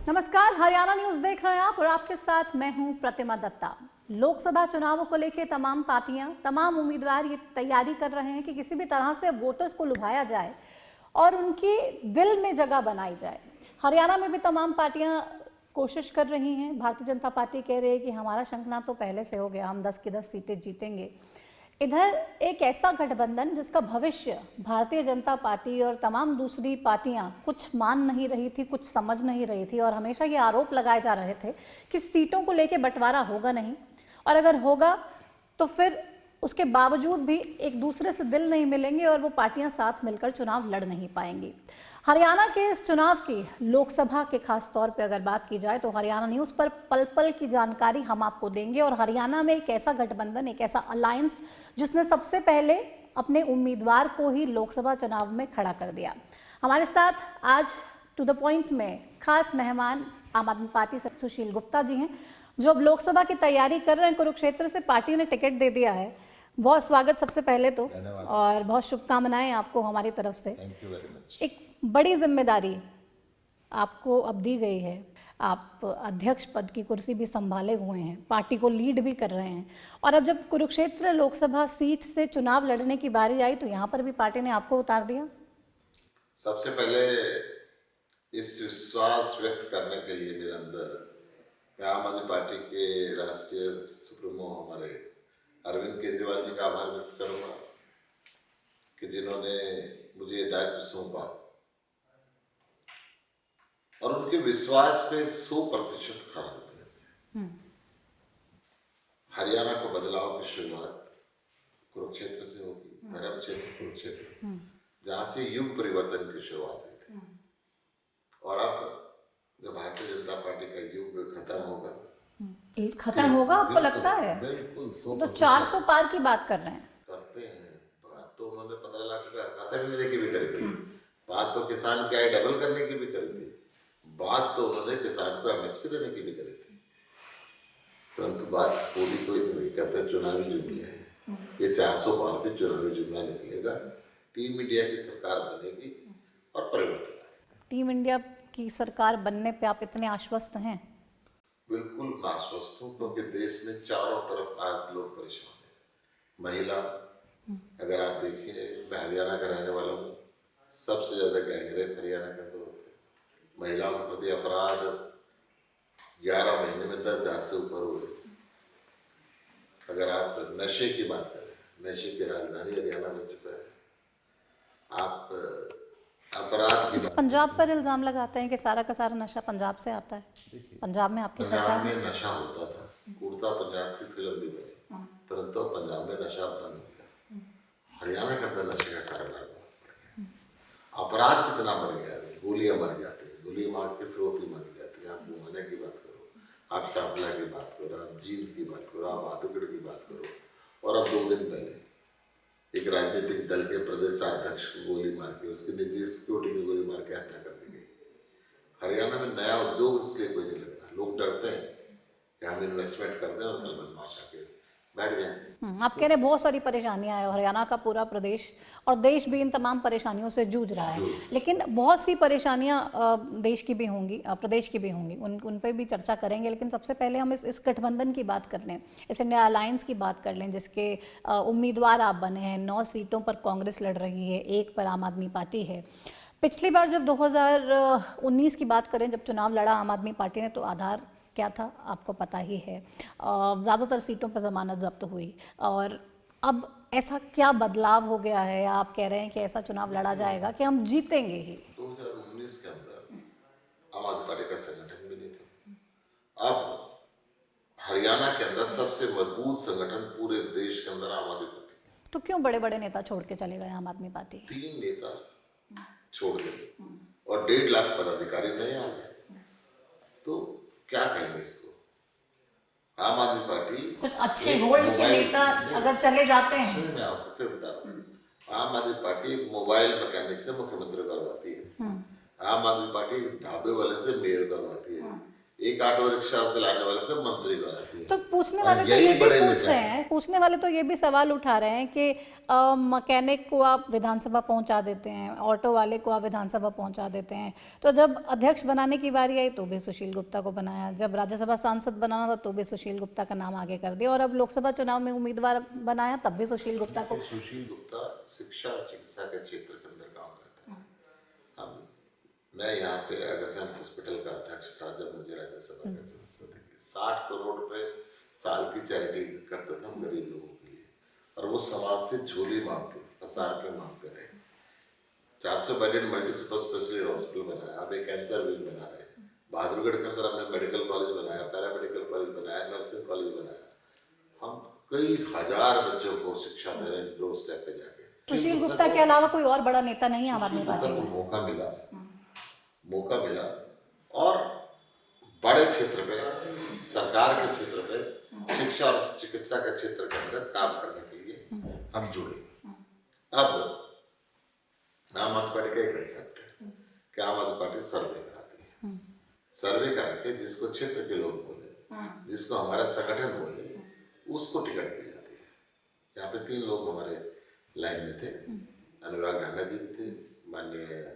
नमस्कार, हरियाणा न्यूज देख रहे हैं आप और आपके साथ मैं हूं प्रतिमा दत्ता। लोकसभा चुनावों को लेकर तमाम पार्टियां, तमाम उम्मीदवार ये तैयारी कर रहे हैं कि किसी भी तरह से वोटर्स को लुभाया जाए और उनकी दिल में जगह बनाई जाए। हरियाणा में भी तमाम पार्टियां कोशिश कर रही हैं। भारतीय जनता पार्टी कह रही है कि हमारा शंखनाद तो पहले से हो गया, हम 10 की 10 सीटें जीतेंगे। इधर एक ऐसा गठबंधन जिसका भविष्य भारतीय जनता पार्टी और तमाम दूसरी पार्टियां कुछ मान नहीं रही थी, कुछ समझ नहीं रही थी और हमेशा ये आरोप लगाए जा रहे थे कि सीटों को लेकर बंटवारा होगा नहीं और अगर होगा तो फिर उसके बावजूद भी एक दूसरे से दिल नहीं मिलेंगे और वो पार्टियां साथ मिलकर चुनाव लड़ नहीं पाएंगी। हरियाणा के इस चुनाव की, लोकसभा के खास तौर पे अगर बात की जाए तो हरियाणा न्यूज़ पर पल पल की जानकारी हम आपको देंगे और हरियाणा में एक ऐसा गठबंधन, एक ऐसा अलायंस जिसने सबसे पहले अपने उम्मीदवार को ही लोकसभा चुनाव में खड़ा कर दिया। हमारे साथ आज टू द पॉइंट में खास मेहमान आम आदमी पार्टी से सुशील गुप्ता जी हैं, जो अब लोकसभा की तैयारी कर रहे हैं। कुरुक्षेत्र से पार्टी ने टिकट दे दिया है। बहुत स्वागत सबसे पहले तो, और बहुत शुभकामनाएं आपको हमारी तरफ से। Thank you very much. एक बड़ी जिम्मेदारी आपको अब दी गई है। आप अध्यक्ष पद की कुर्सी भी संभाले हुए हैं, पार्टी को लीड भी कर रहे हैं और अब जब कुरुक्षेत्र लोकसभा सीट से चुनाव लड़ने की बारी आई तो यहाँ पर भी पार्टी ने आपको उतार दिया। सबसे पहले इस विश्वास व्यक्त करने के लिए मेरे अंदर मैं आम आदमी पार्टी के राष्ट्रीय सुप्रीमो हमारे अरविंद केजरीवाल जी का आभार व्यक्त करूंगा कि जिन्होंने मुझे ये दायित्व सौंपा और उनके विश्वास पे 100% खरा उतरे। हरियाणा को बदलाव की शुरुआत कुरुक्षेत्र से होगी, धर्म क्षेत्र कुरुक्षेत्र, जहां से युग परिवर्तन की शुरुआत हुई थी और अब जब भारतीय जनता पार्टी का युग खत्म होगा, आपको लगता है? बिल्कुल तो 400 पार की बात कर रहे हैं। करते हैं बात तो उन्होंने 15 लाख रुपए खाता भी देने की भी करी थी, बात तो किसान की आय डबल करने की भी करी थी, बात तो उन्होंने किसान को एमएसपी देने की भी करी थी, परंतु बात पूरी कोई नहीं हुई। कहते चुनावी जुमला है, ये 400 पार पे चुनावी जुमला निकलेगा। टीम इंडिया की सरकार बनेगी और परिवर्तन आएगा। टीम इंडिया की सरकार बनने पे आप इतने आश्वस्त हैं? बिल्कुल आश्वस्त हूँ, क्योंकि देश में चारों तरफ आज लोग परेशान हैं। महिला, अगर आप देखिए, मैं हरियाणा का रहने वाला हूँ, सबसे ज्यादा गैंगरेप हरियाणा के अंदर होते हैं। महिलाओं के प्रति अपराध 11 महीने में 10,000 से ऊपर हुए। अगर आप नशे की बात करें, नशे की राजधानी हरियाणा बन चुका है। आप अपराध की बात, पंजाब पर इल्जाम लगाते हैं कि सारा का सारा नशा पंजाब से आता है। पंजाब में आपकी सरकार पंजाब में नशा होता था, उड़ता पंजाब की फिल्म भी बनी, परंतु पंजाब में नशा बंद हो गया। हरियाणा के अंदर नशे का कारोबार बहुत बढ़ गया। अपराध कितना बढ़ गया है, गोलियां मारी जाती है, गोली मार के फिरौती मांगी जाती है। आप मुहाने की बात करो, आप सांपला की बात करो, आप जींद की बात करो, आप आदुगढ़ की बात करो, और अब 2 दिन पहले एक राजनीतिक दल के प्रदेश अध्यक्ष को गोली मार के, उसकी निजी सिक्योरिटी की गोली मार के हत्या कर दी गई। हरियाणा में नया उद्योग इसलिए कोई नहीं लग रहा, लोग डरते हैं कि हम इन्वेस्टमेंट कर दें और कल बदमाश आके बैठ जाए। आप कह रहे हैं बहुत सारी परेशानियां हैं, हरियाणा का पूरा प्रदेश और देश भी इन तमाम परेशानियों से जूझ रहा है, लेकिन बहुत सी परेशानियां देश की भी होंगी, प्रदेश की भी होंगी, उन पर भी चर्चा करेंगे। लेकिन सबसे पहले हम इस गठबंधन की बात कर लें, इस इंडिया अलायंस की बात कर लें, जिसके उम्मीदवार आप बने हैं। 9 सीटों पर कांग्रेस लड़ रही है, 1 पर आम आदमी पार्टी है। पिछली बार जब 2019 की बात करें, जब चुनाव लड़ा आम आदमी पार्टी ने, तो आधार क्या था आपको पता ही है। ज़्यादातर सीटों पर जमानत जब्त हुई और अब ऐसा क्या बदलाव हो गया है? आप कह रहे हैं कि ऐसा चुनाव लड़ा जाएगा कि हम जीतेंगे ही। 2019 के अंदर आम आदमी पार्टी का संगठन भी नहीं था। अब हरियाणा के अंदर सबसे मजबूत संगठन पूरे देश के अंदर आम आदमी पार्टी। तो क्यों बड़े बड़े नेता छोड़ के चले गए आम आदमी पार्टी? 3 नेता छोड़ गए और 1.5 लाख पदाधिकारी नए आ गए, तो क्या कहेंगे इसको? आम आदमी पार्टी कुछ अच्छे होल्ड के नेता अगर चले जाते हैं, मैं आपको फिर बता रहा हूँ। आम आदमी पार्टी एक मोबाइल मैकेनिक से मुख्यमंत्री करवाती है, आम आदमी पार्टी ढाबे वाले से मेयर करवाती है, एक ऑटो रिक्शा चलाने वाले से मंत्री बनाती है। तो पूछने और वाले तो यही ये भी बड़े पूछ नेता रहे हैं। हैं, पूछने वाले तो ये भी सवाल उठा रहे हैं कि मैकेनिक को आप विधानसभा पहुंचा देते हैं, ऑटो वाले को आप विधानसभा पहुंचा देते हैं, तो जब अध्यक्ष बनाने की बारी आई तो भी सुशील गुप्ता को बनाया, जब राज्यसभा सांसद बनाना था तो भी सुशील गुप्ता का नाम आगे कर दिया, और अब लोकसभा चुनाव में उम्मीदवार बनाया तब भी सुशील गुप्ता को। सुशील गुप्ता शिक्षा और चिकित्सा के क्षेत्र के अंदर काम करता है। हम मैं यहाँ पे अग्रसेन हॉस्पिटल का अध्यक्ष था जब मुझे राज्यसभा का सदस्य थे। 60 करोड़ रुपए साल की चैरिटी करते थे हम गरीब लोगों के लिए, और वो समाज से झोली मांग के पसार के मांगते रहे। 400 bedded multi super speciality hospital बनाया, अब एक कैंसर विंग बना रहे हैं। बहादुरगढ़ के अंदर हमने मेडिकल कॉलेज बनाया, पैरामेडिकल कॉलेज बनाया, नर्सिंग कॉलेज बनाया। हम कई हजार बच्चों को शिक्षा दे रहे हैं डोर स्टेप पे जाके। सुशील गुप्ता के अलावा कोई और बड़ा नेता नहीं है आम आदमी पार्टी में। मौका मिला और बड़े क्षेत्र पे, सरकार के क्षेत्र पे, शिक्षा और चिकित्सा के क्षेत्र के अंदर काम करने के लिए हम जुड़े। अब आम आदमी पार्टी का एक कंसेप्ट है कि आम आदमी पार्टी सर्वे कराती है। सर्वे करा के जिसको क्षेत्र के लोग बोले, जिसको हमारा संगठन बोले, उसको टिकट दी जाती है। यहाँ पे 3 लोग हमारे लाइन में थे, अनुराग ढांडा जी भी थे, माननीय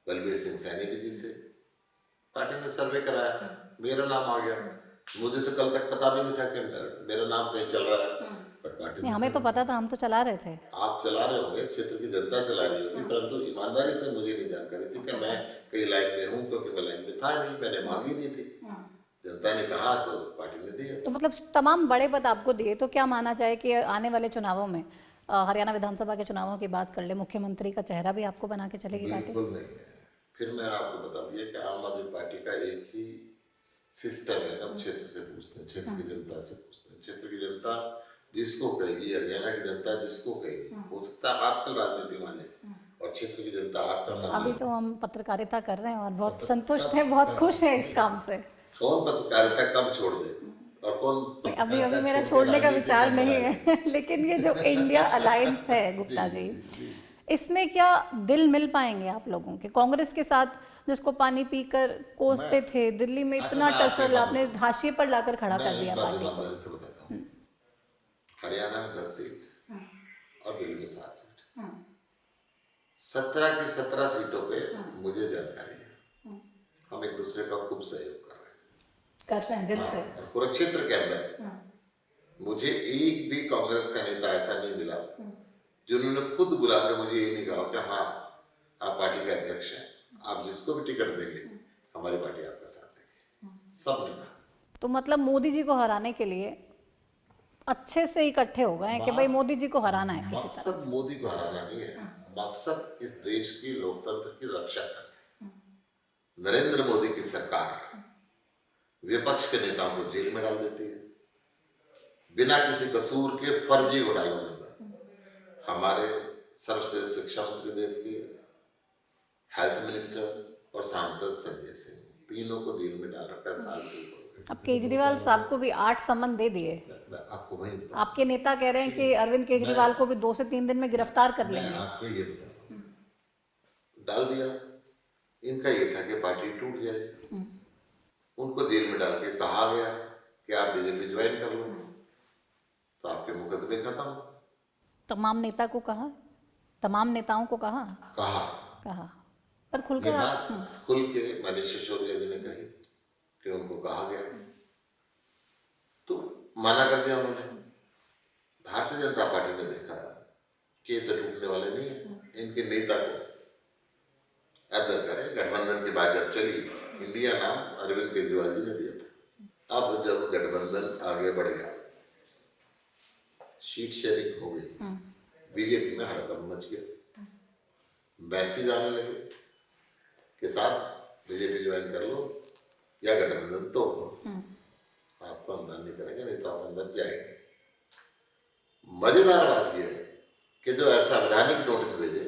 बलबीर सिंह सैनी भी जी थे। पार्टी ने सर्वे कराया, मेरा नाम आ गया। मुझे तो कल तक पता भी नहीं था कि मेरा नाम कहीं चल रहा है, पर पार्टी नहीं, हमें तो पता था, हम तो चला रहे थे। आप चला रहे होंगे, क्षेत्र की जनता चला रही होगी, परंतु ईमानदारी से मुझे नहीं जानकारी थी कि मैं कहीं लाइन में हूँ, क्योंकि मैं लाइन में था नहीं, मैंने मांगी नहीं थी। जनता ने कहा तो पार्टी ने दिया। तो मतलब तमाम बड़े पद आपको दिए, तो क्या माना जाए कि आने वाले चुनावों में हरियाणा विधानसभा के चुनावों की बात कर ले, मुख्यमंत्री का चेहरा भी आपको बना के चलेगी पार्टी? बिल्कुल नहीं है। फिर मैं आपको बता दिया कि आम आदमी पार्टी का एक ही सिस्टम है। हम क्षेत्र से पूछते हैं, क्षेत्र की जनता से पूछते हैं। क्षेत्र की जनता जिसको कहेगी, हरियाणा की जनता जिसको कहेगी, हो सकता है आप कल राजनीति माने और क्षेत्र की जनता आपका अभी तो हम पत्रकारिता कर रहे हैं और बहुत संतुष्ट हैं, बहुत खुश हैं इस काम से। कौन पत्रकारिता कब छोड़ दे और कौन अभी मेरा छोड़ने का विचार नहीं है लेकिन ये जो इंडिया अलायंस है गुप्ता जी, इसमें क्या दिल मिल पाएंगे आप लोगों के? कांग्रेस के साथ जिसको पानी पीकर कोसते थे, दिल्ली में इतना टसल आपने हाशिए पर लाकर खड़ा कर दिया पार्टी को। हरियाणा में 10 सीट और दिल्ली में 7 सीट, 17 की 17 सीटों पे मुझे जानकारी है। हम एक दूसरे का खूब सहयोग कर रहे हैं दिल से। और कुरुक्षेत्र के अंदर मुझे एक भी कांग्रेस का नेता ऐसा नहीं मिला जिन्होंने खुद बुला के मुझे ये नहीं कहा कि हाँ आप पार्टी के अध्यक्ष हैं, आप जिसको भी टिकट देंगे हमारी पार्टी आपका साथ देगी। सब ने कहा। तो मतलब मोदी जी को हराने के लिए अच्छे से इकट्ठे हो गए हैं कि भाई मोदी जी को हराना है किसी तरह। मकसद मोदी को हराना नहीं है, मकसद इस देश की लोकतंत्र की रक्षा करना। नरेंद्र मोदी की सरकार विपक्ष के नेताओं को जेल में डाल देती है बिना किसी कसूर के, फर्जी घोटालों के अंदर। हमारे सर्वश्रेष्ठ शिक्षा मंत्री देश के, हेल्थ मिनिस्टर और सांसद संजय सिंह, तीनों को जेल में डाल रखा है साल से ऊपर। अब केजरीवाल साहब को भी 8 समन दे दिए। आपको वही आपके नेता कह रहे हैं कि अरविंद केजरीवाल को भी 2 से 3 दिन में गिरफ्तार कर लेंगे। आपको ये बता डाल दिया। इनका ये था कि पार्टी टूट जाए। उनको जेल में डाल के कहा गया कि आप बीजेपी ज्वाइन कर लो, तो आपके मुकदमे खत्म। तमाम नेता को कहा, तमाम नेताओं को कहा पर खुलकर खुल के मनीष सिसोदिया जी ने कही कि उनको कहा गया तो मना कर दिया उन्होंने। भारतीय जनता पार्टी ने देखा कि ये तो टूटने वाले नहीं है, इनके नेता को अंदर करें। गठबंधन की बात जब चली, इंडिया नाम अरविंद केजरीवाल जी ने दिया था। अब जब गठबंधन आगे बढ़ गया, सीट शेयरिंग हो गई, बीजेपी में हड़कंप मच गया। मैसेज आने लगे कि साहब बीजेपी ज्वाइन कर लो या गठबंधन तोड़ दो, आपको अंदर नहीं करेंगे, नहीं तो आप अंदर जाएंगे। मजेदार बात यह है कि जो असंवैधानिक नोटिस भेजे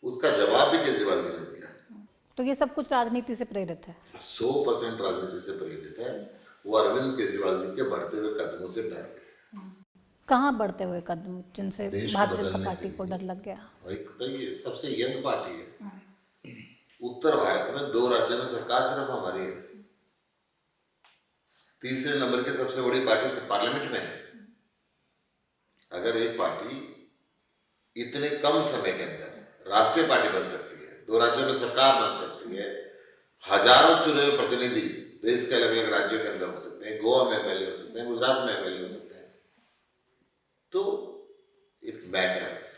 उसका जवाब भी केजरीवाल जी ने दिया। तो ये सब कुछ राजनीति से प्रेरित है, 100% राजनीति से प्रेरित है। वो अरविंद केजरीवाल जी के बढ़ते हुए कदमों से डर गए। कहाँ बढ़ते हुए कदम जिनसे भारतीय जनता पार्टी को डर लग गया? ये सबसे यंग पार्टी है। उत्तर भारत में 2 राज्यों में सरकार सिर्फ हमारी है, तीसरे नंबर की सबसे बड़ी पार्टी से पार्लियामेंट में है। अगर एक पार्टी इतने कम समय के अंदर राष्ट्रीय पार्टी बन सकती है, 2 राज्यों में सरकार बन सकती है, हजारों चुने हुए प्रतिनिधि देश के अलग अलग राज्यों के अंदर हो सकते हैं, गोवा में एमएलए हो सकते हैं, गुजरात में एमएलए हो सकते हैं, तो it matters.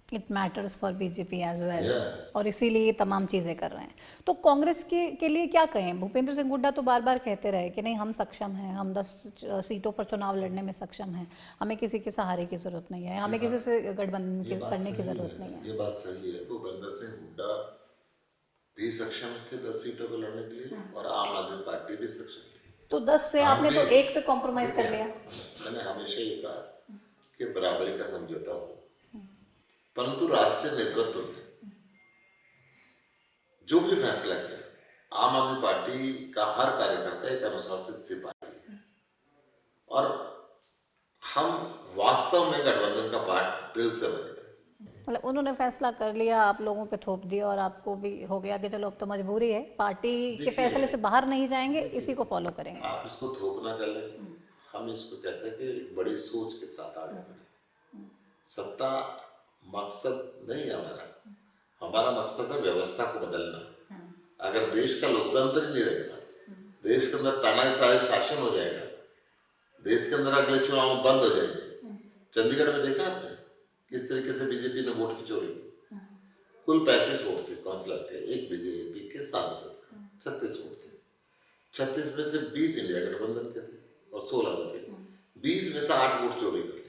It matters for BJP as well. Yes. और इसीलिए ये तमाम चीज़ें कर रहे हैं। तो कांग्रेस के लिए क्या कहें? भूपेंद्र सिंह हुड्डा तो बार बार कहते रहे कि नहीं, हम सक्षम हैं, हम 10 सीटों पर चुनाव लड़ने में सक्षम हैं, हमें किसी के सहारे की ज़रूरत नहीं है, हमें किसी से गठबंधन करने की ज़रूरत नहीं है। ये बात सही है। भूपेंद्र सिंह हुड्डा भी सक्षम थे 10 सीटों पर लड़ने के लिए, और आम आदमी पार्टी भी सक्षम थी। तो 10 से आपने तो एक पे कॉम्प्रोमाइज़ कर लिया। मैंने हमेशा ये कहा कि बराबरी का समझौता हो, परंतु राष्ट्रीय नेतृत्व ने जो भी फैसला किया, आम आदमी पार्टी का हर कार्यकर्ता एक अनुशासित सिपाही है, और हम वास्तव में गठबंधन का पार्ट दिल से बने थे। मतलब उन्होंने फैसला कर लिया, आप लोगों पे थोप दिया, और आपको भी हो गया कि चलो अब तो मजबूरी है, पार्टी के फैसले से बाहर नहीं जाएंगे, इसी को फॉलो करेंगे। आप इसको थोपना कर लें, हम इसको कहते हैं कि एक बड़ी सोच के साथ आगे बढ़े। सत्ता मकसद नहीं है हमारा, हमारा मकसद है व्यवस्था को बदलना। अगर देश का लोकतंत्र ही नहीं रहेगा, देश के अंदर तानाशाही शासन हो जाएगा, देश के अंदर अगले चुनाव बंद हो जाएंगे। चंडीगढ़ में देखा आपने किस तरीके से बीजेपी ने वोट की चोरी की? कुल 35 वोट थे काउंसिलर के, एक बीजेपी के सांसद का 36 वोट थे। 36 में से 20 इंडिया गठबंधन के थे और 16 उनके, 20 में से 8 वोट चोरी कर ली।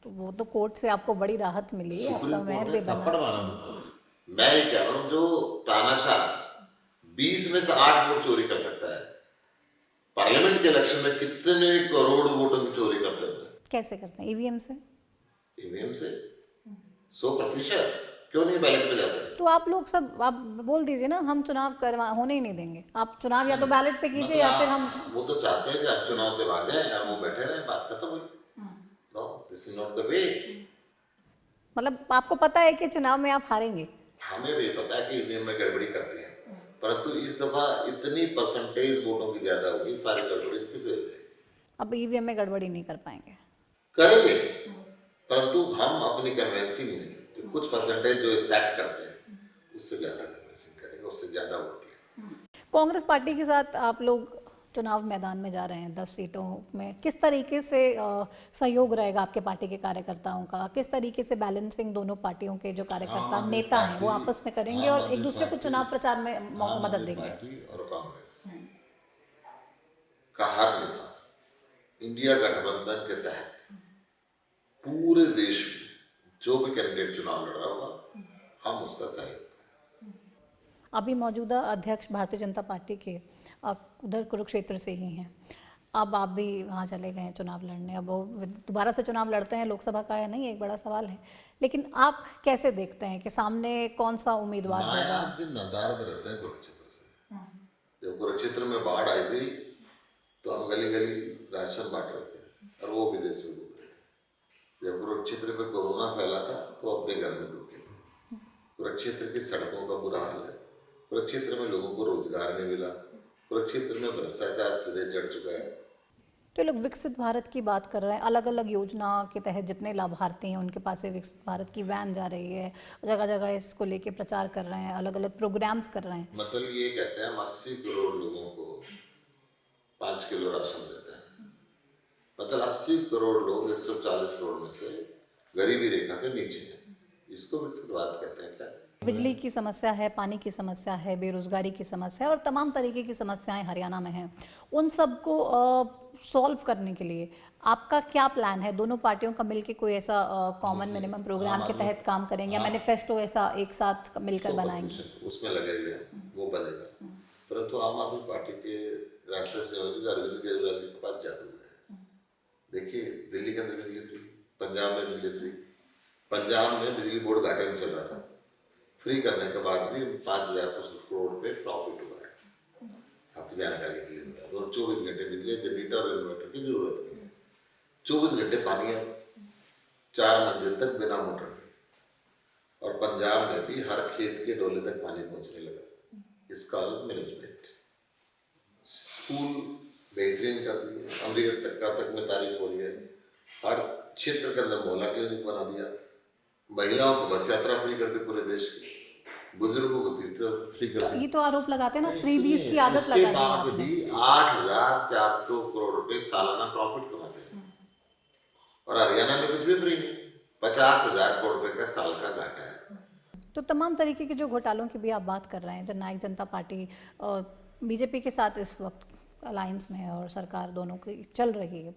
तो वो तो कोर्ट से आपको बड़ी राहत मिली, आपका सुप्रीम मेयर कोर्ट भी ने बना। थप्पड़ मारा उनको। मैं ये कह रहा हूँ, जो तानाशाह 20 में से 8 वोट चोरी कर सकता है, पार्लियामेंट के इलेक्शन में कितने करोड़ वोटों की चोरी करते हैं? कैसे करते हैं? ईवीएम से? ईवीएम से 100%। क्यों नहीं बैलेट पे जाते? तो आप लोग सब आप बोल दीजिए ना, हम चुनाव होने ही नहीं देंगे, आप चुनाव या तो बैलेट पे कीजिए या फिर हम। वो तो चाहते हैं कि आप चुनाव से भाग जाए और वो बैठे रहे, बात खत्म हुई। No, this is not the way. मतलब आपको पता है कि चुनाव में आप हारेंगे? हमें भी पता है कि ईवीएम में गड़बड़ी करते हैं, परंतु इस दफा इतनी परसेंटेज वोटों की ज्यादा होगी, सारी गड़बड़ी इनकी फेल हो जाएगी। अब ईवीएम में गड़बड़ी नहीं कर पाएंगे? करेंगे, परंतु हम अपनी कन्वेंसिंग नहीं, जो कुछ परसेंटेज जो सेट करते हैं उससे ज्यादा कन्वेंसिंग करेंगे, उससे ज्यादा वोट लेंगे। कांग्रेस पार्टी के साथ आप लोग चुनाव मैदान में जा रहे हैं 10 सीटों में, किस तरीके से सहयोग रहेगा आपके पार्टी के कार्यकर्ताओं का? किस तरीके से बैलेंसिंग दोनों पार्टियों के जो कार्यकर्ता नेता हैं वो आपस में करेंगे और एक दूसरे को चुनाव प्रचार में मदद देंगे? पार्टी और कांग्रेस का हर नेता इंडिया गठबंधन के तहत पूरे देश में जो भी कैंडिडेट चुनाव लड़ रहा होगा, हम उसका सहयोग करें। अभी मौजूदा अध्यक्ष भारतीय जनता पार्टी के आप उधर कुरुक्षेत्र से ही हैं, अब आप भी वहाँ चले गए हैं चुनाव लड़ने, अब वो दोबारा से चुनाव लड़ते हैं, लोकसभा का या नहीं एक बड़ा सवाल है, लेकिन आप कैसे देखते हैं कि सामने कौन सा उम्मीदवार होगा? आप भी नदारद रहते हैं कुरुक्षेत्र से। जब कुरुक्षेत्र में बाढ़ आई थी तो हम गली गली राशन बांट रहे थे और वो विदेश में घूम रहे थे। जब कुरुक्षेत्र पे कोरोना फैला था तो अपने घर में दुखे थे। कुरुक्षेत्र की सड़कों का बुरा हाल है, कुरुक्षेत्र में लोगों को रोजगार नहीं मिला, कुरुक्षेत्र में भ्रष्टाचार सिरे चढ़ चुका है। तो लोग विकसित भारत की बात कर रहे हैं, अलग अलग योजना के तहत जितने लाभार्थी हैं उनके पास से विकसित भारत की वैन जा रही है, जगह जगह इसको लेके प्रचार कर रहे हैं, अलग अलग प्रोग्राम्स कर रहे हैं। मतलब ये कहते हैं हम 80 करोड़ लोगों को 5 किलो राशन देते हैं, मतलब 80 करोड़ लोग 140 करोड़ में से गरीबी रेखा के नीचे हैं, इसको विकसित भारत कहते हैं क्या? बिजली की समस्या है, पानी की समस्या है, बेरोजगारी की समस्या है और तमाम तरीके की समस्याएं हरियाणा में हैं। उन सबको सॉल्व करने के लिए आपका क्या प्लान है? दोनों पार्टियों का मिलकर कोई ऐसा कॉमन मिनिमम प्रोग्राम के तहत काम करेंगे या मैनिफेस्टो ऐसा एक साथ मिलकर बनाएंगे? उसमें लगे हुए वो बनेगा, परंतु आम आदमी पार्टी के राष्ट्रीय संयोजक अरविंद केजरीवाल जी के पास जादू है। देखिए दिल्ली के अंदर बिजली फ्री, पंजाब में बिजली फ्री, पंजाब में बिजली बोर्ड घाटे में चल रहा था, फ्री करने के बाद भी 5,000 करोड़ पे प्रॉफिट हुआ है। आपकी जानकारी के लिए बता दो, 24 घंटे बिजली, जनरेटर और इन्वर्टर की जरूरत नहीं है, 24 घंटे पानी है 4 मंजिल तक बिना मोटर के, और पंजाब में भी हर खेत के डोले तक पानी पहुंचने लगा। इसका मैनेजमेंट, स्कूल बेहतरीन कर दी है। अमरीका तक में तारीफ हो रही है। हर क्षेत्र के अंदर मोहल्ला क्लिनिक बना दिया। महिलाओं को बस यात्रा फ्री कर दी पूरे देश की। बुजुर्गों को तीर्थ फ्री कर तो दी। ये तो आरोप लगाते हैं ना, फ्री बीज सुनिए, की आदत उसके लगा दी बाद आपने। भी 8,400 करोड़ रुपए सालाना प्रॉफिट कमाते हैं। और हरियाणा में कुछ भी फ्री नहीं। 50,000 करोड़ रुपए का साल का घाटा है। तो तमाम तरीके के जो घोटालों की भी आप बात कर रहे हैं, जननायक जनता पार्टी और बीजेपी के साथ इस वक्त अलायंस में है और सरकार दोनों की चल रही है।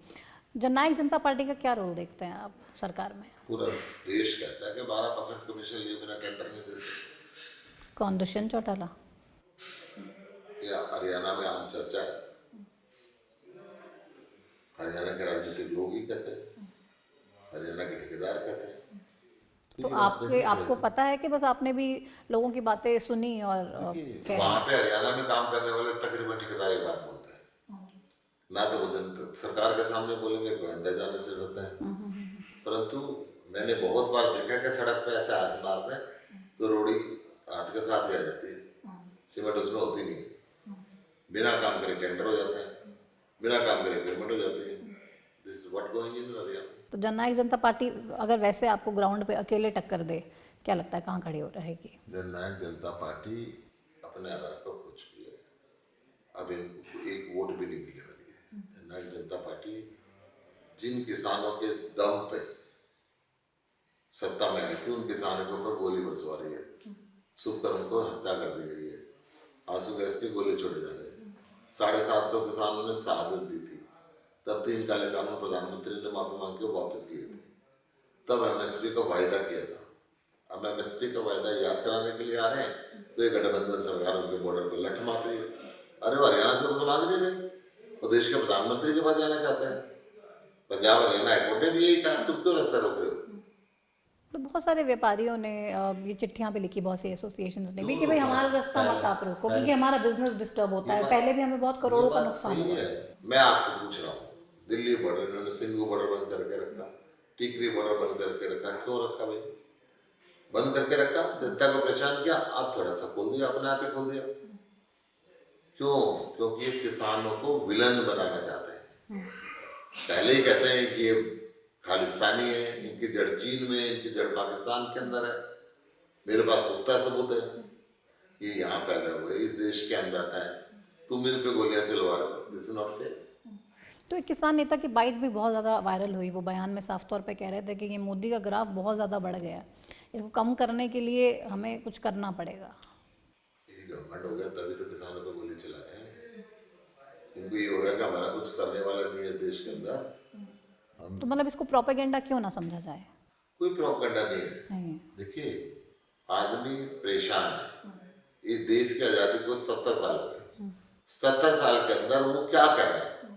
जननायक जनता पार्टी का क्या रोल देखते हैं आप सरकार में? पूरा देश कहता है कि 12% कमीशन लिए बिना टेंडर नहीं देते। कौन, दुष्यंत चौटाला? या हरियाणा में आम चर्चा है। हरियाणा के राजनीतिक लोग ही कहते हैं, हरियाणा के ठेकेदार कहते हैं। तो आपको पता है कि बस आपने भी लोगों की बातें सुनी और वहां पे हरियाणा में काम करने वाले तकरीबन ठेकेदार एक बात बोलते हैं, ना तो वो दिन सरकार के सामने बोलेंगे, कोई अंदर जाने से डरता है। परंतु मैंने बहुत बार देखा कि सड़क पे ऐसे हाथ मारते हैं तो रोड़ी हाथ के साथ ही आ जाती है, सीमेंट उसमें होती नहीं है। बिना काम करे टेंडर हो जाते हैं, बिना काम करे पेमेंट हो जाती है। This is what going in Haryana. तो जननायक जनता पार्टी अगर वैसे आपको ग्राउंड पे अकेले टक्कर दे, क्या लगता है कहाँ खड़ी हो रहेगी? जननायक जनता पार्टी अपने आधार पर खो चुकी है। अब इनको एक वोट भी नहीं मिलने वाली है। जननायक जनता पार्टी जिन किसानों के दम पे सत्ता में आई थी, उन किसानों के ऊपर गोली बरसवा रही है। शुभकर्म को हत्या कर दी गई है, आंसू गैस के गोले छोड़े जा रहे हैं। 750 किसानों ने शहादत दी थी। तब 3 काले कानून प्रधानमंत्री ने माफी मांग के वापस लिए थे। तब एमएसपी का वायदा किया था। अब एमएसपी का वायदा याद कराने के लिए आ रहे हैं तो ये गठबंधन सरकार उनके बॉर्डर पर लठ मार रही है। अरे वो हरियाणा से तो मांग नहीं रहे, वो देश के प्रधानमंत्री के पास जाना चाहते हैं। पंजाब हरियाणा हाईकोर्ट ने भी यही कहा, तुम क्यों रास्ता रोक रहे हो? तो बहुत सारे व्यापारियों ने ये चिट्ठियां भी लिखी, बहुत सी एसोसिएशंस ने भी, कि भाई हमारा रास्ता मत आप रोको क्योंकि हमारा बिजनेस डिस्टर्ब होता है। पहले भी हमें बहुत करोड़ों का नुकसान हुआ। मैं आपको पूछ रहा हूँ, दिल्ली बॉर्डर इन्होंने सिंघू बॉर्डर बंद करके रखा, टिकरी बॉर्डर बंद करके रखा, क्यों रखा भाई? बंद करके रखा, जनता को परेशान किया, अब थोड़ा सा खोल दिया, अपने आप ही खोल दिया। क्यों? क्योंकि ये किसानों को विलन बनाना चाहते हैं। पहले ही कहते हैं कि ये खालिस्तानी है, इनकी जड़ चीन में, इनकी जड़ पाकिस्तान के अंदर है। मेरे पास पुख्ता सबूत है, ये यहाँ पैदा हुए, इस देश के अंदर है, तुम इन पे गोलियां चलवा रहे हो। This is not fair. तो एक किसान नेता की बाइट भी बहुत ज़्यादा वायरल हुई। वो बयान में साफ तौर पे कह रहे थे कि ये मोदी का ग्राफ बहुत ज़्यादा बढ़ गया है, इसको कम करने के लिए हमें कुछ करना पड़ेगा। ये गवर्नमेंट हो गया तभी तो किसानों पे गोली चला रहे हैं। इनको ये हो गया कि हमारा कुछ करने वाला नहीं है देश के अंदर। तो मतलब इसको प्रोपेगेंडा क्यों ना समझा जाए? कोई प्रोपेगेंडा नहीं है। नहीं। देखिए, आदमी परेशान है। इस देश की आज़ादी को 70 साल हो गए। 70 साल के अंदर वो क्या कह रहा है?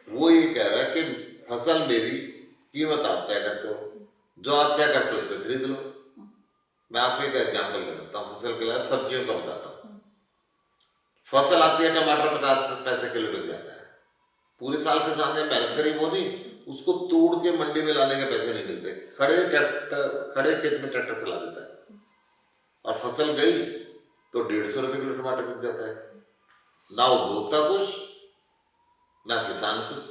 वो ये कह रहा है कि फसल मेरी, कीमत आप तय करते हो, जो आप तय करते हो उस पर खरीद लो। मैं आपको एक एग्जाम्पल बताता हूँ, फसल के अलावा सब्जियों का बताता हूँ। फसल आती है, टमाटर 50 पैसे किलो बिक जाता है। पूरे साल किसान ने मेहनत करी, वो नहीं, उसको तोड़ के मंडी में लाने के पैसे नहीं मिलते। खड़े खेत में ट्रैक्टर चला देता है और फसल गई तो 150 रुपये किलो टमाटर बिक जाता है। ना उपभोक्ता खुश, ना किसान खुश।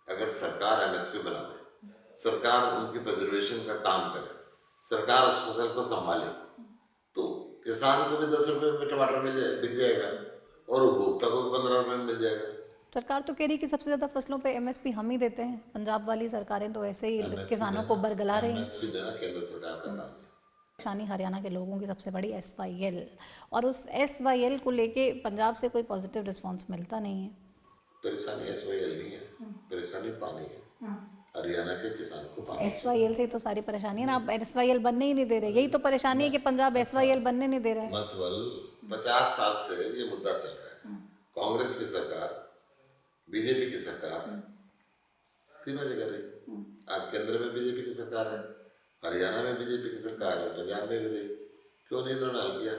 अगर सरकार एमएसपी बना दे, सरकार उनकी प्रिजर्वेशन का काम करे, सरकार उस फसल को संभाले, तो किसान को भी 10 रुपये में टमाटर बिक जाएगा और उपभोक्ता को भी 15 रुपये में मिल जाएगा। सरकार तो कह रही कि सबसे ज्यादा फसलों पे एमएसपी हम ही देते हैं। पंजाब वाली सरकारें तो ऐसे ही किसानों को बरगला रही हैं। एमएसपी देना केंद्र सरकार का काम है। परेशानी हरियाणा के लोगों की सबसे बड़ी SYL, और उस SYL को लेके पंजाब से कोई पॉजिटिव रिस्पांस मिलता नहीं है। परेशानी SYL नहीं है, परेशानी पानी है। हरियाणा के किसान को पानी SYL से तो सारी परेशानी है ना। आप SYL बनने ही नहीं दे रहे, यही तो परेशानी है कि पंजाब SYL बनने नहीं दे रहा है। मतलब 50 साल से ये मुद्दा चल रहा है। कांग्रेस की सरकार, बीजेपी की सरकार, तीनों जगह रही। आज केंद्र में बीजेपी की सरकार है, हरियाणा में बीजेपी की सरकार है, पंजाब में भी रही। क्यों नहीं इन्होंने हल किया?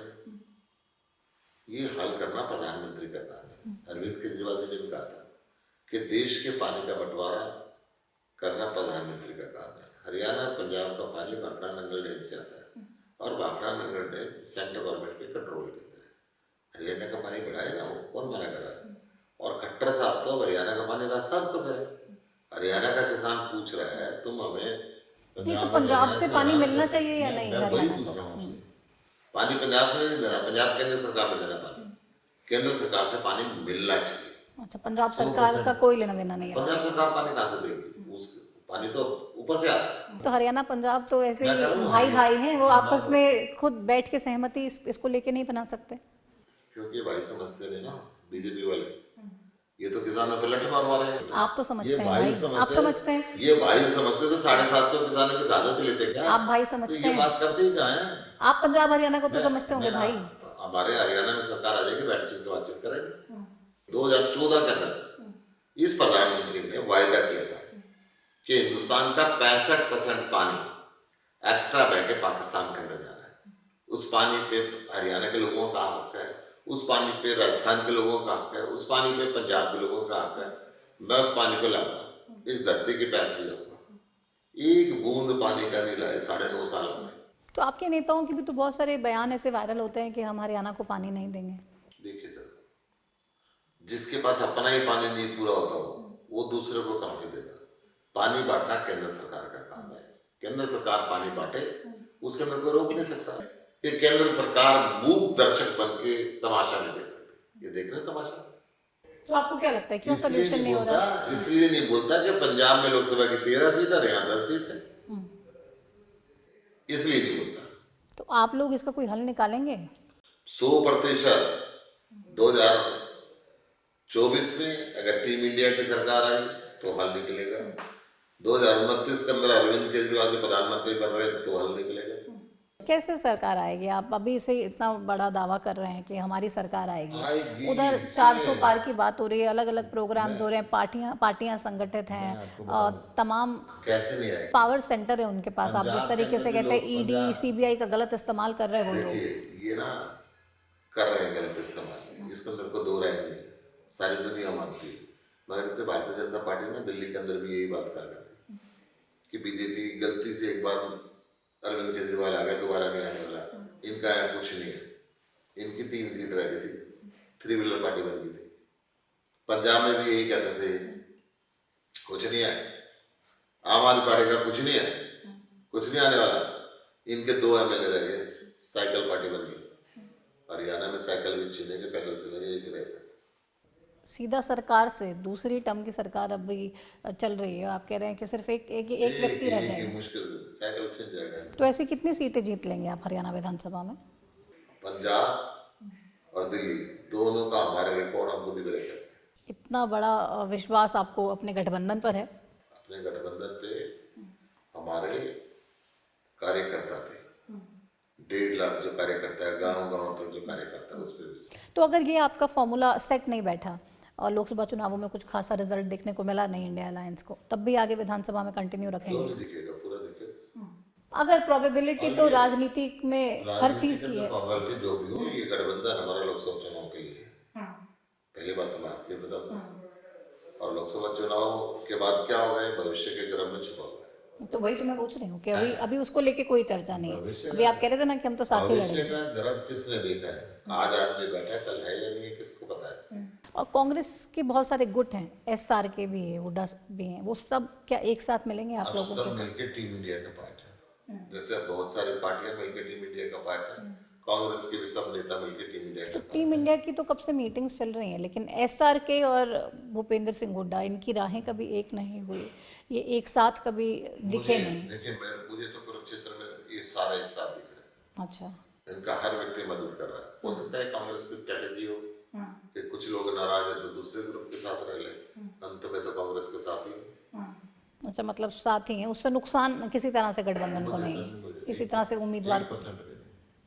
ये हल करना प्रधानमंत्री का काम है। अरविंद केजरीवाल जी ने भी कहा था कि देश के पानी का बंटवारा करना प्रधानमंत्री का काम है। हरियाणा और पंजाब का पानी भाखड़ा नंगल डैम से आता है और Bhakra Nangal dam central government के कंट्रोल के अंदर है। हरियाणा का पानी बढ़ाएगा वो, कौन मना कर रहा है? और खट्टर साहब तो हरियाणा का पानी रास्ता आपको दे रहे हैं। हरियाणा का किसान पूछ रहा है तुम हमें नहीं तो पंजाब में पंजाब लेना है, से इसे पानी हरियाणा मिलना कैसे? चाहिए या नहीं मैं वही हरियाणा पूछ को? रहा हूँ आपसे। पानी पंजाब से नहीं देना, पंजाब केंद्र सरकार ने देना पानी, केंद्र सरकार से पानी मिलना चाहिए। अच्छा, पंजाब 100% सरकार का कोई लेना देना नहीं है। पंजाब सरकार पानी कहाँ से देगी? उस पानी तो ऊपर से आता है। तो हरियाणा पंजाब तो ऐसे मैं ही कह रहा हूँ भाई भाई हैं, वो आपस मैं- में खुद बैठ के सहमति इसको लेके नहीं बना सकते? क्योंकि भाई समझते नहीं ना बीजेपी वाले, ये तो किसानों पे लठ मारवा रहे हैं। आप तो समझते ये हैं भाई भाई, आप समझते हैं, ये भाई समझते तो 750 किसानों की शहादत लेते क्या? आप भाई तो समझते ये हैं, बात करते ही कहाँ है? आप पंजाब हरियाणा को तो मैं- समझते होंगे मैं- भाई। हमारे हरियाणा में सरकार आ जाएगी, बातचीत करेंगे। 2014 के अंदर इस प्रधानमंत्री ने वायदा किया था कि हिंदुस्तान का 65% पानी एक्स्ट्रा बह के पाकिस्तान के अंदर जा रहा है। उस पानी पे हरियाणा के लोगों का हक है, उस पानी पे राजस्थान के लोगों का हक है, उस पानी पे पंजाब के लोगों का हक है। मैं उस पानी को लाऊंगा, इस धरती की प्यास भी जाऊंगा। एक बूंद पानी का नहीं लाए 9.5 साल में। तो आपके नेताओं के भी तो बहुत सारे बयान ऐसे वायरल होते हैं कि हम हरियाणा को पानी नहीं देंगे। देखिए सर, जिसके पास अपना ही पानी नहीं पूरा होता हो वो दूसरे को कहां से देगा? पानी बांटना केंद्र सरकार का काम है। केंद्र सरकार पानी बांटे, उसके अंदर कोई रोक नहीं सकता। ये केंद्र सरकार मूक दर्शक बन के तमाशा नहीं देख सकती। ये देख रहे हैं तमाशा। तो आपको क्या लगता है क्यों इसलिए सोल्यूशन नहीं हो रहा? इसलिए नहीं बोलता कि पंजाब में लोकसभा की 13 सीट है, यहाँ 10 सीट है, इसलिए नहीं बोलता। तो आप लोग इसका कोई हल निकालेंगे? 100% 2024 में अगर टीम इंडिया की सरकार आई तो हल निकलेगा। 2029 के अंदर अरविंद केजरीवाल जी प्रधानमंत्री बन रहे तो हल निकलेगा। कैसे सरकार आएगी? आप अभी से इतना बड़ा दावा कर रहे हैं कि हमारी सरकार आएगी, आएगी, उधर 400 पार की बात हो रही है, अलग अलग प्रोग्राम्स हो रहे हैं, पार्टियां संगठित हैं और तमाम कैसे नहीं आएगी? पावर सेंटर है उनके पास। आप जिस पंजाब के तरीके से अंदर भी कहते हैं लोग ईडी पंजाब- सीबीआई का गलत इस्तेमाल कर रहे हैं वो लोग। देखिए ये ना कर रहे हैं गलत इस्तेमाल, इसके अंदर कोई दो राय नहीं है, सारी दुनिया मानती है। मगर तो भारतीय जनता पार्टी में दिल्ली के अंदर भी यही बात कहा करती कि बीजेपी गलती से एक बार अरविंद केजरीवाल आ गया, दोबारा नहीं आने वाला, इनका यहाँ कुछ नहीं है। इनकी 3 सीट रह गई थी, 3 व्हीलर पार्टी बन गई थी। पंजाब में भी यही कहते थे कुछ नहीं है, आम आदमी पार्टी का कुछ नहीं है, कुछ नहीं आने वाला। इनके 2 एमएलए रह गए, साइकिल पार्टी बन गई। हरियाणा में साइकिल भी छीनेंगे, पैदल चलेंगे, एक रहेगा। सीधा सरकार से दूसरी टर्म की सरकार अभी चल रही है, आप कह रहे हैं कि सिर्फ एक व्यक्ति रह जाएगा, मुश्किल साइकिल छीन जाएगा। तो ऐसी कितनी सीटें जीत लेंगे आप हरियाणा विधानसभा में? पंजाब और दिल्ली दोनों का हमारे रिकॉर्ड हम खुद ही ब्रेक करते हैं। इतना बड़ा विश्वास आपको अपने गठबंधन पर है? अपने गठबंधन पे, हमारे कार्यकर्ता पे, 1.5 लाख जो कार्यकर्ता है, गांव गांव तक जो कार्यकर्ता है, उस पर भी। तो अगर ये आपका फॉर्मूला सेट नहीं बैठा और लोकसभा चुनावों में कुछ खासा रिजल्ट देखने को मिला नहीं इंडिया अलायंस को, तब भी आगे विधानसभा में कंटिन्यू क्यों रखेंगे? नहीं दिखेगा? पूरा दिखेगा। अगर प्रोबेबिलिटी तो राजनीति में हर चीज की है। प्रोबेबिलिटी जो भी हो, ये गठबंधन हमारा लोकसभा चुनाव के लिए है। पहली बात तो मैं आपको बता दूं, और लोकसभा चुनाव के बाद क्या होगा भविष्य के क्रम में छुपा हुआ है। तो वही तो मैं पूछ रही हूँ कि अभी उसको लेके कोई चर्चा नहीं है। भविष्य अभी आप कह रहे थे ना कि हम तो साथ ही भविष्य लड़ेंगे। का गर्भ किसने देखा है? आज आदमी बैठा है, कल है या नहीं है, किसको पता है? और कांग्रेस के बहुत सारे गुट हैं, एसआर के भी है, हुड्डा भी हैं, वो सब क्या एक साथ मिलेंगे आप अब लोगों सब के साथ? मिलकर टीम इंडिया का पार्ट है। जैसे अब बहुत सारी पार्टियां मिलकर टीम इंडिया का पार्ट है, कांग्रेस के भी सब नेता मिलकर टीम इंडिया का तो पार्ट टीम इंडिया की तो कब से मीटिंग्स चल रही हैं, लेकिन एसआर के और भूपेंद्र सिंह हुड्डा इनकी राहें कभी एक नहीं हुई, ये एक साथ कभी दिखे नहीं। देखिए मुझे तो कुरुक्षेत्र में ये सारे एक साथ दिख रहे हैं। अच्छा, इनका हर व्यक्ति मदद कर रहा है। हो सकता है कांग्रेस की स्ट्रेटेजी हो कि कुछ लोग नाराज है तो दूसरे ग्रुप के साथ रह ले, अंत में तो कांग्रेस के साथ ही है। अच्छा, मतलब साथ ही हैं, उससे नुकसान किसी तरह से गठबंधन को नहीं, किसी तरह से उम्मीदवार को। 1% भी नहीं।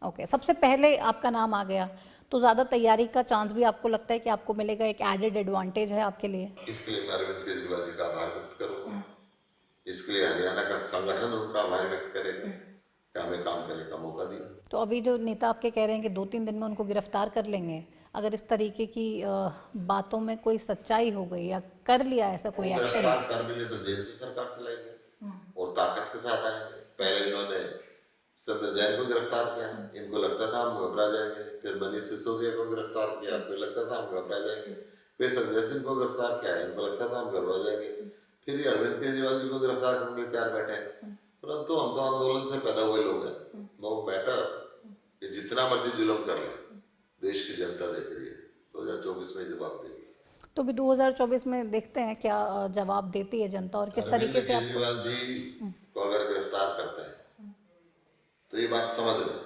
ओके, सबसे पहले आपका नाम आ गया तो ज़्यादा तैयारी का चांस भी आपको लगता है कि आपको मिलेगा, एक एडेड एडवांटेज है आपके लिए? इसके लिए मैं अरविंद केजरीवाल जी का आभार व्यक्त करूंगा। इसके लिए हरियाणा का संगठन उनका आभार व्यक्त करेगा कि हमें काम करने का मौका दिया। तो अभी जो नेता आपके कह रहे हैं कि 2-3 दिन में उनको गिरफ्तार कर लेंगे, अगर इस तरीके की बातों में कोई सच्चाई हो गई या कर लिया ऐसा कोई एक्शन? गिरफ्तार कर भी ले तो जेल से सरकार चलाएंगे और ताकत के साथ आएंगे। पहले इन्होंने सदर जैन को गिरफ्तार किया, इनको लगता था हम घबरा जाएंगे। फिर मनीष सिसोदिया को गिरफ्तार किया, आपको लगता था हम घबरा जाएंगे। वे संजय सिंह को गिरफ्तार किया है, उनको लगता था हम गड़बड़ा जाएंगे, फिर ये अरविंद केजरीवाल जी को गिरफ्तार करने के लिए तैयार बैठे हैं। परंतु हम तो आंदोलन से पैदा हुए लोग हैं, नो मैटर कि जितना मर्जी जुल्म कर ले, देश की जनता देख रही है, 2024 में जवाब देगी। तो भी 2024 में देखते हैं क्या जवाब देती है जनता और किस तरीके से अरविंद केजरीवाल जी को अगर गिरफ्तार करते हैं तो ये बात समझ लें,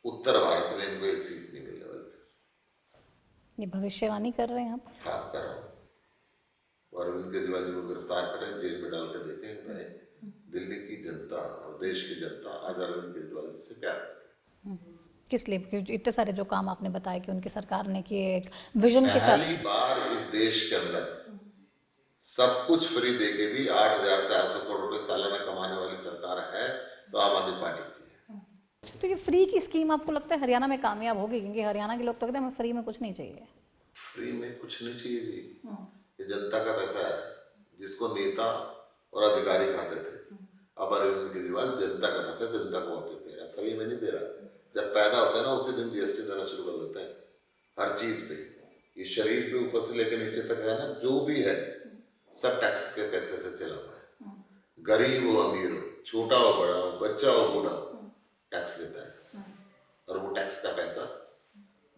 उत्तर भारत में इनको एक सीट नहीं मिलने वाली। ये भविष्यवाणी कर रहे हैं आप? हाँ, कर रहा हूँ। अरविंद केजरीवाल जी को गिरफ्तार करें, जेल में डाल कर देखें, रहे। दिल्ली की जनता और देश की जनता आज अरविंद केजरीवाल जी से प्यार करती है। किस लिए? क्योंकि इतने सारे जो काम आपने बताया कि उनकी सरकार ने किए, एक विजन के साथ। पहली बार इस देश के अंदर सब कुछ फ्री देके भी 8,400 करोड़ रुपए सालाना कमाने वाली सरकार है तो आम आदमी पार्टी की है। तो ये फ्री की स्कीम आपको लगता है हरियाणा में कामयाब होगी? क्योंकि हरियाणा के लोग तो कहते हैं हमें फ्री में कुछ नहीं चाहिए। फ्री में कुछ नहीं चाहिए जी, ये जनता का पैसा है जिसको नेता और अधिकारी खाते थे। अब अरविंद केजरीवाल जनता का पैसा जनता को वापस दे रहा है, फ्री में नहीं दे रहा। जब पैदा होता है ना उसी दिन जीएसटी देना शुरू कर देते हैं हर चीज पे। ये शरीर पे ऊपर से लेकर नीचे तक है ना, जो भी है सब टैक्स के पैसे से चला हुआ है। गरीब हो अमीर हो, छोटा हो बड़ा हो, बच्चा हो बूढ़ा हो, टैक्स देता है। और वो टैक्स का पैसा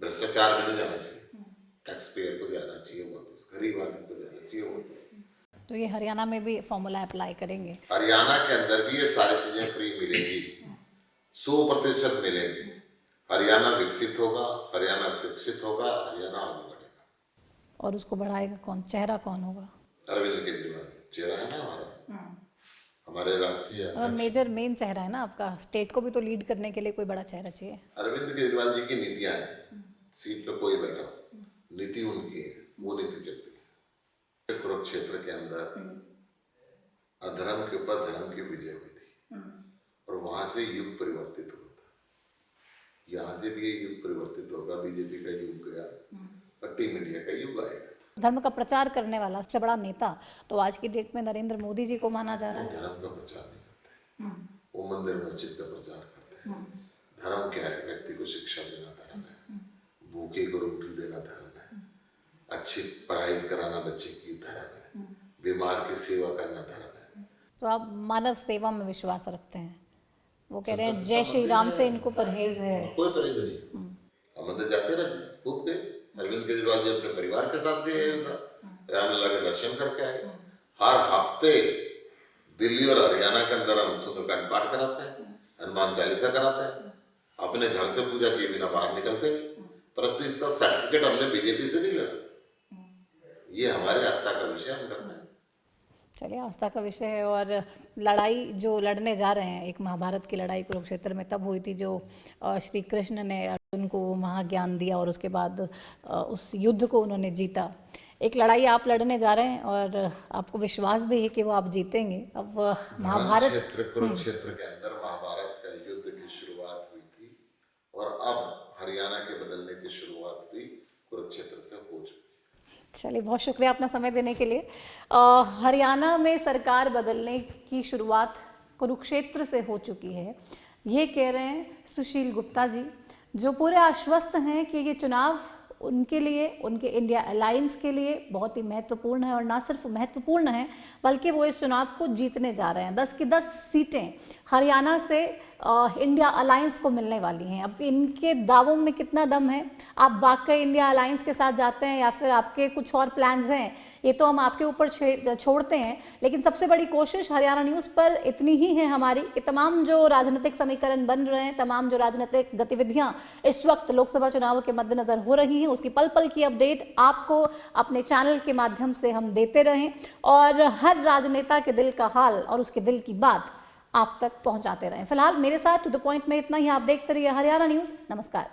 भ्रष्टाचार में नहीं जाना चाहिए, टैक्स पेयर को जाना चाहिए वापस, गरीब आदमी को जाना चाहिए वापस। तो ये हरियाणा में भी फॉर्मूला अप्लाई करेंगे? हरियाणा के अंदर भी ये सारी चीजें फ्री मिलेंगी, 100% मिलेंगी। हरियाणा विकसित होगा, हरियाणा शिक्षित होगा, हरियाणा आगे बढ़ेगा। और उसको बढ़ाएगा कौन? चेहरा कौन होगा? अरविंद केजरीवाल चेहरा है ना हमारा, हमारे राष्ट्रीय और मेजर मेन चेहरा है ना आपका, स्टेट को भी तो लीड करने के लिए कोई बड़ा चेहरा चाहिए। अरविंद केजरीवाल जी की नीतियां हैं, सीट पे कोई बैठा नीति उनकी है, वो नीति चलती है। कुरुक्षेत्र के अंदर अधर्म के ऊपर धर्म की विजय हुई थी और वहां से युग परिवर्तित हुआ था। यहाँ से भी ये युग परिवर्तित होगा, बीजेपी का युग गया और टीम इंडिया का युग आएगा। धर्म का प्रचार करने वाला सबसे बड़ा नेता तो आज की डेट में नरेंद्र मोदी जी को माना जा रहा है। धर्म का प्रचार नहीं करते, वो मंदिर मस्जिद का प्रचार करते हैं। धर्म क्या है? व्यक्ति को शिक्षा देना धर्म है, भूखे को रोटी देना धर्म है, अच्छी पढ़ाई कराना बच्चे की धर्म है, बीमार की सेवा करना धर्म है। तो आप मानव सेवा में विश्वास रखते हैं? वो कह रहे हैं जय श्री राम से इनको परहेज है। कोई परहेज नहीं, हम मंदिर जाते रहते, खूब गए। अरविंद केजरीवाल जी अपने परिवार के साथ गए अयोध्या, रामलला के दर्शन करके आए। हर हफ्ते दिल्ली और हरियाणा के अंदर हम सुंदरकांड पाठ कराते हैं, हनुमान चालीसा कराते हैं, अपने घर से पूजा किए बिना बाहर निकलते नहीं। परंतु इसका सर्टिफिकेट हमने बीजेपी से नहीं लड़ा, ये हमारे आस्था का विषय हम करते हैं। चलिए, आस्था का विषय है। और लड़ाई जो लड़ने जा रहे हैं, एक महाभारत की लड़ाई कुरुक्षेत्र में तब हुई थी जो श्री कृष्ण ने अर्जुन को महाज्ञान दिया और उसके बाद उस युद्ध को उन्होंने जीता। एक लड़ाई आप लड़ने जा रहे हैं और आपको विश्वास भी है कि वो आप जीतेंगे। अब महाभारत कुरुक्षेत्र के अंदर महाभारत का युद्ध की शुरुआत हुई थी और अब हरियाणा के बदलने की शुरुआत भी कुरुक्षेत्र से हो चुकी। चलिए, बहुत शुक्रिया अपना समय देने के लिए। हरियाणा में सरकार बदलने की शुरुआत कुरुक्षेत्र से हो चुकी है, ये कह रहे हैं सुशील गुप्ता जी, जो पूरे आश्वस्त हैं कि ये चुनाव उनके लिए, उनके इंडिया अलायंस के लिए बहुत ही महत्वपूर्ण है। और ना सिर्फ महत्वपूर्ण है बल्कि वो इस चुनाव को जीतने जा रहे हैं। 10 की 10 सीटें हरियाणा से इंडिया अलायंस को मिलने वाली हैं। अब इनके दावों में कितना दम है, आप वाकई इंडिया अलायंस के साथ जाते हैं या फिर आपके कुछ और प्लान्स हैं, ये तो हम आपके ऊपर छोड़ते हैं। लेकिन सबसे बड़ी कोशिश हरियाणा न्यूज़ पर इतनी ही है हमारी कि तमाम जो राजनीतिक समीकरण बन रहे हैं, तमाम जो राजनीतिक गतिविधियां इस वक्त लोकसभा चुनावों के मद्देनजर हो रही हैं, उसकी पल पल की अपडेट आपको अपने चैनल के माध्यम से हम देते रहें और हर राजनेता के दिल का हाल और उसके दिल की बात आप तक पहुंचाते रहें। फिलहाल मेरे साथ टू द पॉइंट में इतना ही। आप देखते रहिए हरियाणा न्यूज़। नमस्कार।